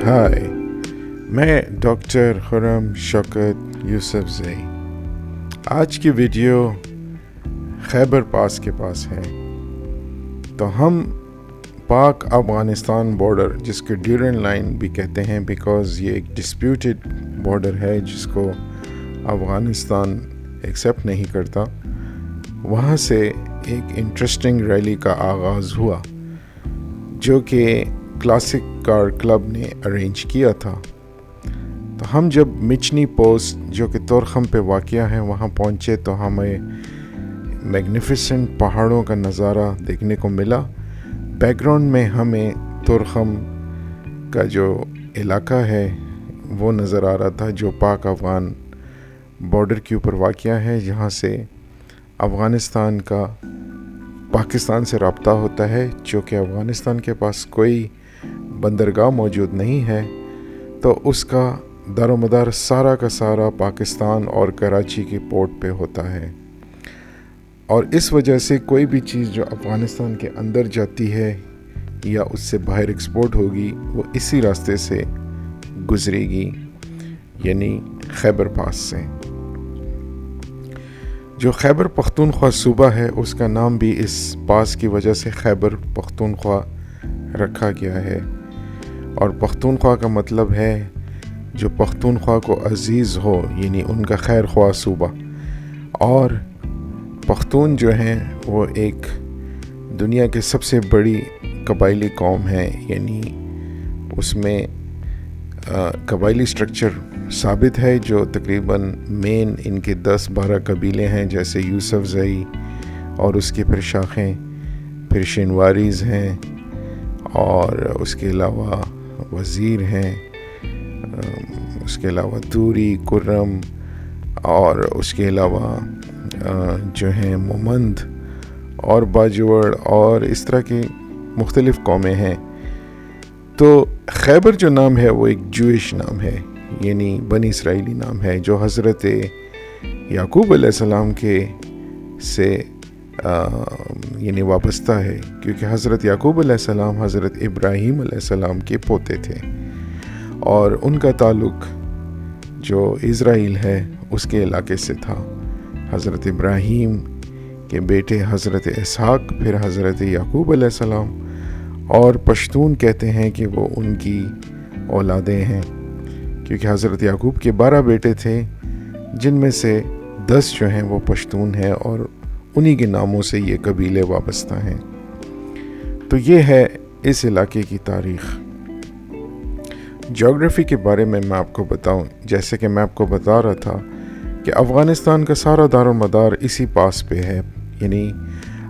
ہائے، میں ڈاکٹر خرم شوکت یوسف زئی۔ آج کی ویڈیو خیبر پاس کے پاس ہے۔ تو ہم پاک افغانستان بارڈر، جس کو ڈیورنٹ لائن بھی کہتے ہیں بیکاز یہ ایک ڈسپیوٹڈ بارڈر ہے جس کو افغانستان ایکسیپٹ نہیں کرتا، وہاں سے ایک انٹرسٹنگ ریلی کا آغاز ہوا جو کہ کلاسک کار کلب نے ارینج کیا تھا۔ تو ہم جب مچنی پوسٹ جو کہ تورخم پہ واقع ہے وہاں پہنچے تو ہمیں میگنیفیسنٹ پہاڑوں کا نظارہ دیکھنے کو ملا۔ بیک گراؤنڈ میں ہمیں تورخم کا جو علاقہ ہے وہ نظر آ رہا تھا جو پاک افغان بارڈر کے اوپر واقع ہے، جہاں سے افغانستان کا پاکستان سے رابطہ ہوتا ہے۔ چونکہ افغانستان کے پاس کوئی بندرگاہ موجود نہیں ہے تو اس کا دار و مدار سارا کا سارا پاکستان اور کراچی کی پورٹ پہ ہوتا ہے، اور اس وجہ سے کوئی بھی چیز جو افغانستان کے اندر جاتی ہے یا اس سے باہر ایکسپورٹ ہوگی وہ اسی راستے سے گزرے گی، یعنی خیبر پاس سے۔ جو خیبر پختونخوا صوبہ ہے اس کا نام بھی اس پاس کی وجہ سے خیبر پختونخوا رکھا گیا ہے، اور پختونخوا کا مطلب ہے جو پختونخوا کو عزیز ہو، یعنی ان کا خیر خواہ صوبہ۔ اور پختون جو ہیں وہ ایک دنیا کے سب سے بڑی قبائلی قوم ہے، یعنی اس میں قبائلی سٹرکچر ثابت ہے جو تقریباً مین ان کے 10-12 قبیلے ہیں، جیسے یوسف زئی اور اس کی پھر شاخیں، پھر شنواریز ہیں، اور اس کے علاوہ وزیر ہیں، اس کے علاوہ توری، کرم، اور اس کے علاوہ جو ہیں مومند اور باجوڑ، اور اس طرح کی مختلف قومیں ہیں۔ تو خیبر جو نام ہے وہ ایک جوئش نام ہے، یعنی بنی اسرائیلی نام ہے جو حضرت یعقوب علیہ السلام کے سے یعنی وابستہ ہے، کیونکہ حضرت یعقوب علیہ السلام حضرت ابراہیم علیہ السلام کے پوتے تھے، اور ان کا تعلق جو اسرائیل ہے اس کے علاقے سے تھا۔ حضرت ابراہیم کے بیٹے حضرت اسحاق، پھر حضرت یعقوب علیہ السلام، اور پشتون کہتے ہیں کہ وہ ان کی اولادیں ہیں، کیونکہ حضرت یعقوب کے 12 بیٹے تھے جن میں سے 10 جو ہیں وہ پشتون ہیں، اور انہی کے ناموں سے یہ قبیلے وابستہ ہیں۔ تو یہ ہے اس علاقے کی تاریخ۔ جیوگرافی کے بارے میں آپ کو بتاؤں، جیسے کہ میں آپ کو بتا رہا تھا کہ افغانستان کا سارا دار و مدار اسی پاس پہ ہے، یعنی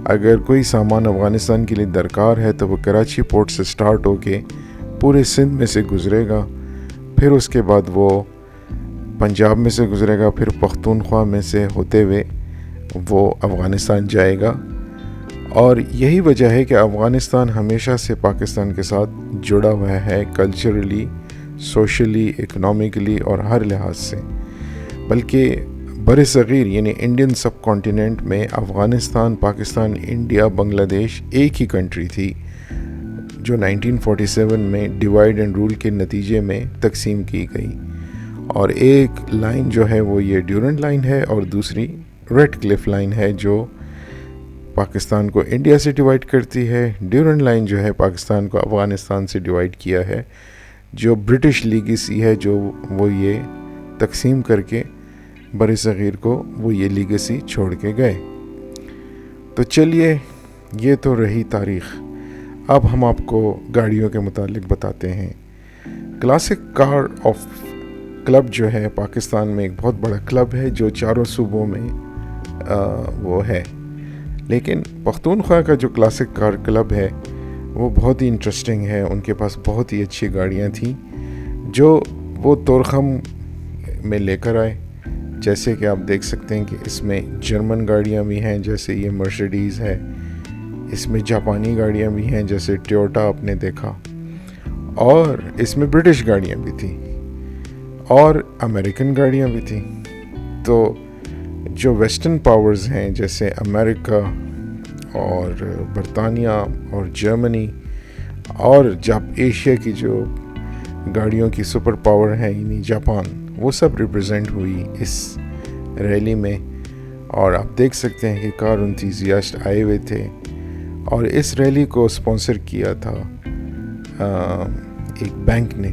اگر کوئی سامان افغانستان کے لیے درکار ہے تو وہ کراچی پورٹ سے سٹارٹ ہو کے پورے سندھ میں سے گزرے گا، پھر اس کے بعد وہ پنجاب میں سے گزرے گا، پھر پختونخوا میں سے ہوتے ہوئے وہ افغانستان جائے گا۔ اور یہی وجہ ہے کہ افغانستان ہمیشہ سے پاکستان کے ساتھ جڑا ہوا ہے، کلچرلی، سوشلی، اکنامکلی اور ہر لحاظ سے۔ بلکہ بر صغیر یعنی انڈین سب کانٹیننٹ میں افغانستان، پاکستان، انڈیا، بنگلہ دیش ایک ہی کنٹری تھی جو 1947 میں ڈیوائڈ اینڈ رول کے نتیجے میں تقسیم کی گئی، اور ایک لائن جو ہے وہ یہ ڈیورنٹ لائن ہے، اور دوسری ریڈ کلف لائن ہے جو پاکستان کو انڈیا سے ڈیوائڈ کرتی ہے۔ ڈیورنٹ لائن جو ہے پاکستان کو افغانستان سے ڈیوائڈ کیا ہے، جو برٹش لیگیسی ہے، جو وہ یہ تقسیم کر کے بر صغیر کو وہ یہ لیگیسی چھوڑ کے گئے۔ تو چلیے، یہ تو رہی تاریخ۔ اب ہم آپ کو گاڑیوں کے متعلق بتاتے ہیں۔ کلاسک کار آف کلب جو ہے پاکستان میں ایک بہت بڑا کلب ہے جو چاروں صوبوں میں وہ ہے، لیکن پختونخوا کا جو کلاسک کار کلب ہے وہ بہت ہی انٹرسٹنگ ہے۔ ان کے پاس بہت ہی اچھی گاڑیاں تھیں جو وہ تورخم میں لے کر آئے، جیسے کہ آپ دیکھ سکتے ہیں کہ اس میں جرمن گاڑیاں بھی ہیں جیسے یہ مرسیڈیز ہے، اس میں جاپانی گاڑیاں بھی ہیں جیسے ٹویوٹا آپ نے دیکھا، اور اس میں برٹش گاڑیاں بھی تھیں اور امریکن گاڑیاں بھی تھیں۔ تو جو ویسٹرن پاورز ہیں جیسے امریکہ اور برطانیہ اور جرمنی، اور جب ایشیا کی جو گاڑیوں کی سپر پاور ہے یعنی جاپان، وہ سب ریپرزینٹ ہوئی اس ریلی میں. اور آپ دیکھ سکتے ہیں کہ کار انتھوزیاسٹ آئے ہوئے تھے. اور اس ریلی کو اسپانسر کیا تھا ایک بینک نے،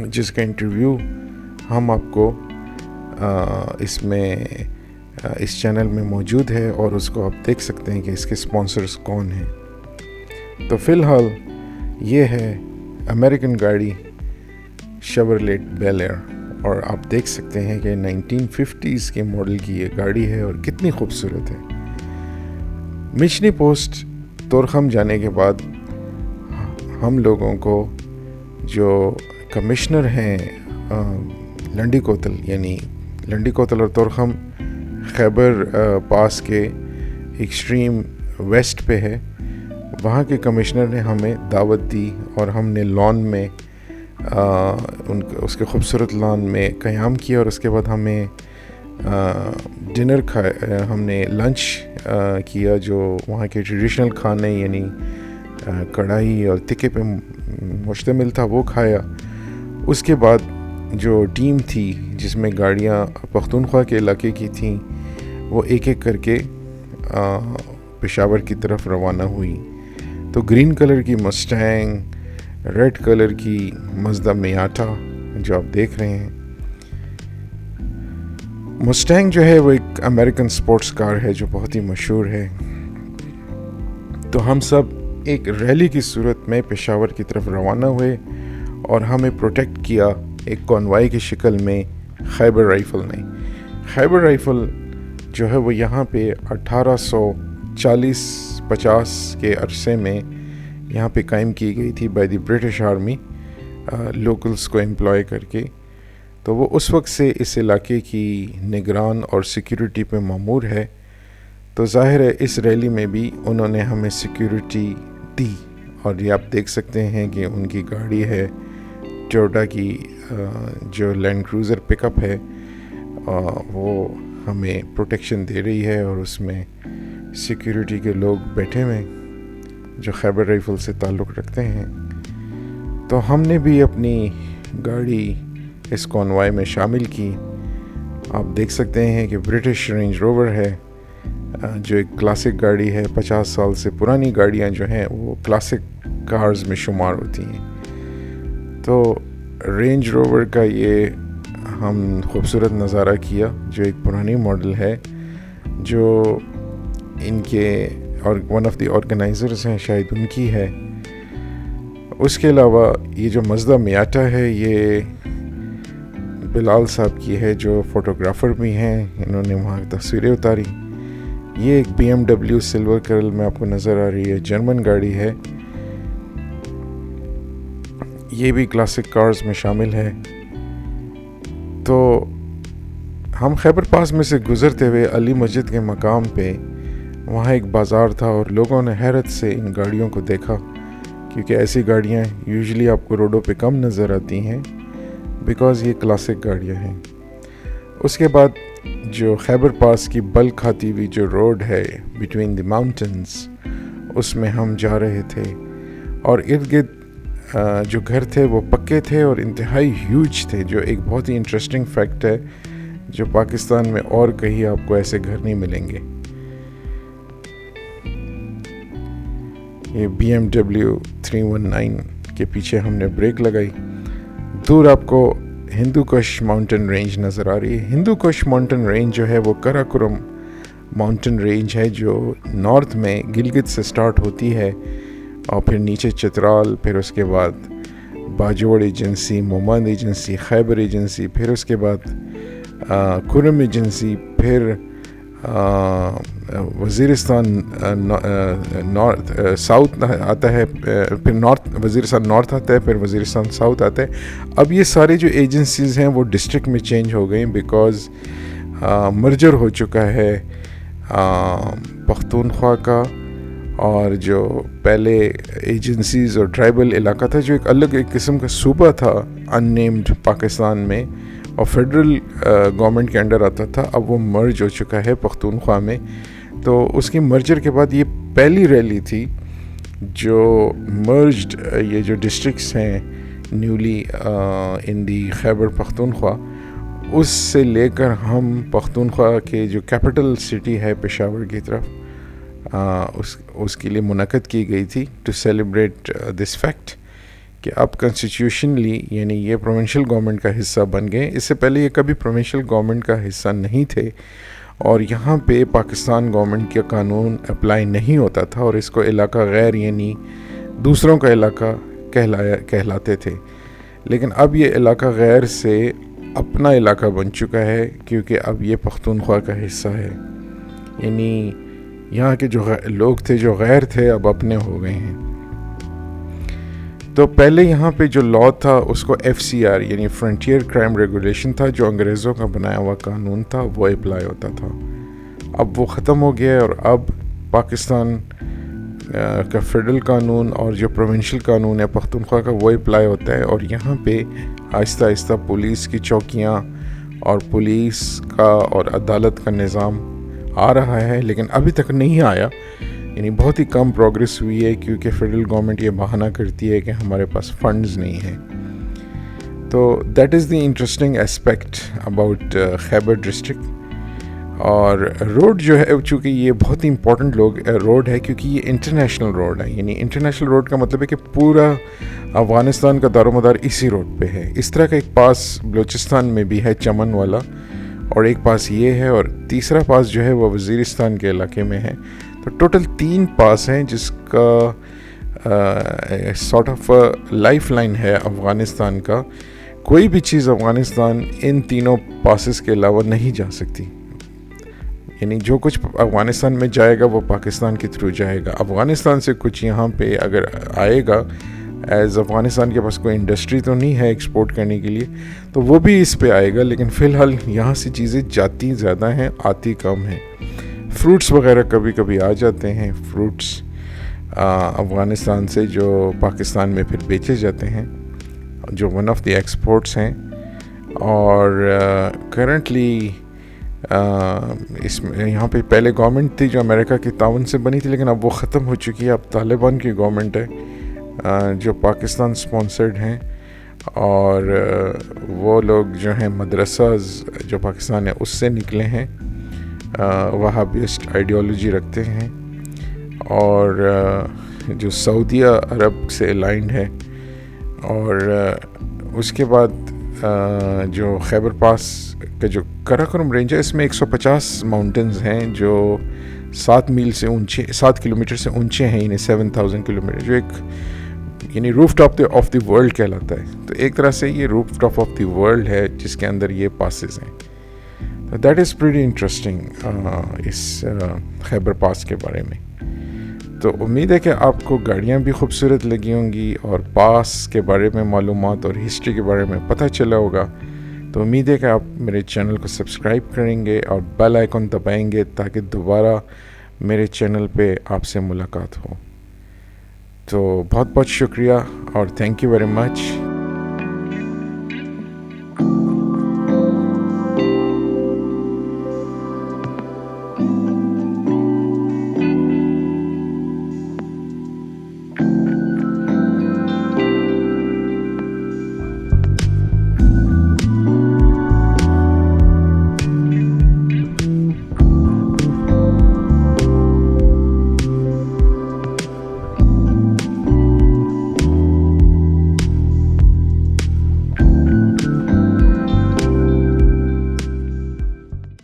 جس کا انٹرویو ہم آپ کو اس میں اس چینل میں موجود ہے، اور اس کو آپ دیکھ سکتے ہیں کہ اس کے اسپانسرز کون ہیں. تو فی الحال یہ ہے امریکن گاڑی شیورلیٹ بیل ایئر، اور آپ دیکھ سکتے ہیں کہ 1950s کے ماڈل کی یہ گاڑی ہے اور کتنی خوبصورت ہے. مشنی پوسٹ تورخم جانے کے بعد ہم لوگوں کو جو کمشنر ہیں لنڈی کوتل، یعنی لنڈی کوتل اور تورخم خیبر پاس کے ایکسٹریم ویسٹ پہ ہے، وہاں کے کمشنر نے ہمیں دعوت دی اور ہم نے لان میں اس کے خوبصورت لان میں قیام کیا، اور اس کے بعد ہمیں ڈنر ہم نے لنچ کیا جو وہاں کے ٹریڈیشنل کھانے یعنی کڑھائی اور تکے پہ مشتمل تھا، وہ کھایا. اس کے بعد جو ٹیم تھی جس میں گاڑیاں پختونخوا کے علاقے کی تھیں، وہ ایک ایک کر کے پشاور کی طرف روانہ ہوئی. تو گرین کلر کی مسٹینگ، ریڈ کلر کی مزدا میاٹا جو آپ دیکھ رہے ہیں. مسٹینگ جو ہے وہ ایک امریکن سپورٹس کار ہے جو بہت ہی مشہور ہے. تو ہم سب ایک ریلی کی صورت میں پشاور کی طرف روانہ ہوئے، اور ہمیں پروٹیکٹ کیا ایک کانوائی کی شکل میں خیبر رائفل نے. خیبر رائفل جو ہے وہ یہاں پہ 1840-50 کے عرصے میں یہاں پہ قائم کی گئی تھی by the British army, locals کو امپلائے کر کے. تو وہ اس وقت سے اس علاقے کی نگران اور سیکیورٹی پہ مامور ہے. تو ظاہر ہے اس ریلی میں بھی انہوں نے ہمیں سیکیورٹی دی، اور یہ آپ دیکھ سکتے ہیں کہ ان کی گاڑی ہے ٹویوٹا کی جو لینڈ کروزر پک اپ ہے، وہ ہمیں پروٹیکشن دے رہی ہے، اور اس میں سیکیورٹی کے لوگ بیٹھے ہوئے جو خیبر رائفل سے تعلق رکھتے ہیں. تو ہم نے بھی اپنی گاڑی اس کانوائی میں شامل کی. آپ دیکھ سکتے ہیں کہ برٹش رینج روور ہے جو ایک کلاسک گاڑی ہے. 50 سال سے پرانی گاڑیاں جو ہیں وہ کلاسک کارز میں شمار ہوتی ہیں. تو رینج روور کا یہ ہم خوبصورت نظارہ کیا جو ایک پرانی ماڈل ہے، جو ان کے اور ون آف دی آرگنائزرز ہیں، شاید ان کی ہے. اس کے علاوہ یہ جو مزدا میاٹا ہے یہ بلال صاحب کی ہے جو فوٹوگرافر بھی ہیں، انہوں نے وہاں تصویریں اتاری. یہ ایک BMW سلور کلر میں آپ کو نظر آ رہی ہے، جرمن گاڑی ہے، یہ بھی کلاسک کارز میں شامل ہے. تو ہم خیبر پاس میں سے گزرتے ہوئے علی مسجد کے مقام پہ وہاں ایک بازار تھا، اور لوگوں نے حیرت سے ان گاڑیوں کو دیکھا، کیونکہ ایسی گاڑیاں یوزلی آپ کو روڈوں پہ کم نظر آتی ہیں بیکاز یہ کلاسک گاڑیاں ہیں. اس کے بعد جو خیبر پاس کی بل کھاتی ہوئی جو روڈ ہے بٹوین دی ماؤنٹنز، اس میں ہم جا رہے تھے، اور ارد گرد جو گھر تھے وہ پکے تھے اور انتہائی ہیوج تھے، جو ایک بہت ہی انٹرسٹنگ فیکٹ ہے جو پاکستان میں اور کہیں آپ کو ایسے گھر نہیں ملیں گے. یہ BMW 319 کے پیچھے ہم نے بریک لگائی. دور آپ کو ہندو کش ماؤنٹن رینج نظر آ رہی ہے. ہندو کش ماؤنٹن رینج جو ہے وہ کراکورم ماؤنٹن رینج ہے جو نارتھ میں گلگت سے سٹارٹ ہوتی ہے، اور پھر نیچے چترال، پھر اس کے بعد باجوڑ ایجنسی، مومند ایجنسی، خیبر ایجنسی، پھر اس کے بعد کھرم ایجنسی، پھر وزیرستان نارتھ ساؤتھ آتا ہے، پھر نارتھ وزیرستان نارتھ آتا ہے، پھر وزیرستان ساؤتھ آتا ہے. اب یہ سارے جو ایجنسیز ہیں وہ ڈسٹرکٹ میں چینج ہو گئیں بیکاز مرجر ہو چکا ہے پختونخوا کا، اور جو پہلے ایجنسیز اور ٹرائبل علاقہ تھا جو ایک الگ ایک قسم کا صوبہ تھا ان نیمڈ پاکستان میں، اور فیڈرل گورنمنٹ کے انڈر آتا تھا، اب وہ مرج ہو چکا ہے پختونخوا میں. تو اس کی مرجر کے بعد یہ پہلی ریلی تھی جو مرجڈ یہ جو ڈسٹرکٹس ہیں نیولی ان دی خیبر پختونخوا، اس سے لے کر ہم پختونخوا کے جو کیپٹل سٹی ہے پشاور کی طرف اس کے لیے منعقد کی گئی تھی ٹو سیلیبریٹ دس فیکٹ کہ اب کنسٹیٹیوشنلی یعنی یہ پروونشل گورنمنٹ کا حصہ بن گئے. اس سے پہلے یہ کبھی پروونشل گورنمنٹ کا حصہ نہیں تھے اور یہاں پہ پاکستان گورنمنٹ کا قانون اپلائی نہیں ہوتا تھا اور اس کو علاقہ غیر یعنی دوسروں کا علاقہ کہلاتے تھے. لیکن اب یہ علاقہ غیر سے اپنا علاقہ بن چکا ہے کیونکہ اب یہ پختونخوا کا حصہ ہے. یعنی یہاں کے جو لوگ تھے جو غیر تھے اب اپنے ہو گئے ہیں. تو پہلے یہاں پہ جو لا تھا اس کو FCR یعنی فرنٹیئر کرائم ریگولیشن تھا، جو انگریزوں کا بنایا ہوا قانون تھا، وہ اپلائی ہوتا تھا. اب وہ ختم ہو گیا اور اب پاکستان کا فیڈرل قانون اور جو پروونشل قانون ہے پختونخوا کا وہ اپلائی ہوتا ہے. اور یہاں پہ آہستہ آہستہ پولیس کی چوکیاں اور پولیس کا اور عدالت کا نظام آ رہا ہے، لیکن ابھی تک نہیں آیا. یعنی بہت ہی کم پروگریس ہوئی ہے کیونکہ فیڈرل گورنمنٹ یہ بہانہ کرتی ہے کہ ہمارے پاس فنڈز نہیں ہیں. تو that is the interesting aspect about Khyber district. اور روڈ جو ہے چونکہ یہ بہت ہی امپورٹنٹ روڈ ہے کیونکہ یہ انٹرنیشنل روڈ ہے. یعنی انٹرنیشنل روڈ کا مطلب ہے کہ پورا افغانستان کا دار و مدار اسی روڈ پہ ہے. اس طرح کا ایک پاس بلوچستان میں بھی ہے چمن والا، اور ایک پاس یہ ہے، اور تیسرا پاس جو ہے وہ وزیرستان کے علاقے میں ہے. تو ٹوٹل 3 پاس ہیں جس کا سارٹ آف لائف لائن ہے افغانستان کا. کوئی بھی چیز افغانستان ان تینوں پاسز کے علاوہ نہیں جا سکتی. یعنی جو کچھ افغانستان میں جائے گا وہ پاکستان کے تھرو جائے گا. افغانستان سے کچھ یہاں پہ اگر آئے گا ایز افغانستان کے پاس کوئی انڈسٹری تو نہیں ہے ایکسپورٹ کرنے کے لیے تو وہ بھی اس پہ آئے گا. لیکن فی الحال یہاں سے چیزیں جاتی زیادہ ہیں، آتی کم ہیں. فروٹس وغیرہ کبھی کبھی آ جاتے ہیں، فروٹس افغانستان سے جو پاکستان میں پھر بیچے جاتے ہیں، جو ون آف دی ایکسپورٹس ہیں. اور کرنٹلی اس میں یہاں پہ پہلے گورنمنٹ تھی جو امریکہ کے تعاون سے بنی تھی، لیکن اب وہ ختم ہو چکی ہے. اب طالبان کی گورنمنٹ ہے جو پاکستان سپانسرڈ ہیں، اور وہ لوگ جو ہیں مدرساز جو پاکستان ہے اس سے نکلے ہیں، وہابیسٹ آئیڈیالوجی رکھتے ہیں، اور جو سعودیہ عرب سے الائنڈ ہے. اور اس کے بعد جو خیبر پاس کا جو کراکرم رینج ہے اس میں 150 ماؤنٹنز ہیں جو 7 کلومیٹر سے اونچے ہیں. یعنی 7000 کلومیٹر، جو ایک یعنی روف ٹاپ آف دی ورلڈ کہلاتا ہے. تو ایک طرح سے یہ روف ٹاپ آف دی ورلڈ ہے جس کے اندر یہ پاسز ہیں. دیٹ از پریٹی انٹرسٹنگ اس خیبر پاس کے بارے میں. تو امید ہے کہ آپ کو گاڑیاں بھی خوبصورت لگی ہوں گی اور پاس کے بارے میں معلومات اور ہسٹری کے بارے میں پتہ چلا ہوگا. تو امید ہے کہ آپ میرے چینل کو سبسکرائب کریں گے اور بیل آئیکن دبائیں گے تاکہ دوبارہ میرے چینل پہ آپ سے ملاقات ہو. تو بہت بہت شکریہ اور تھینک یو ویری مچ.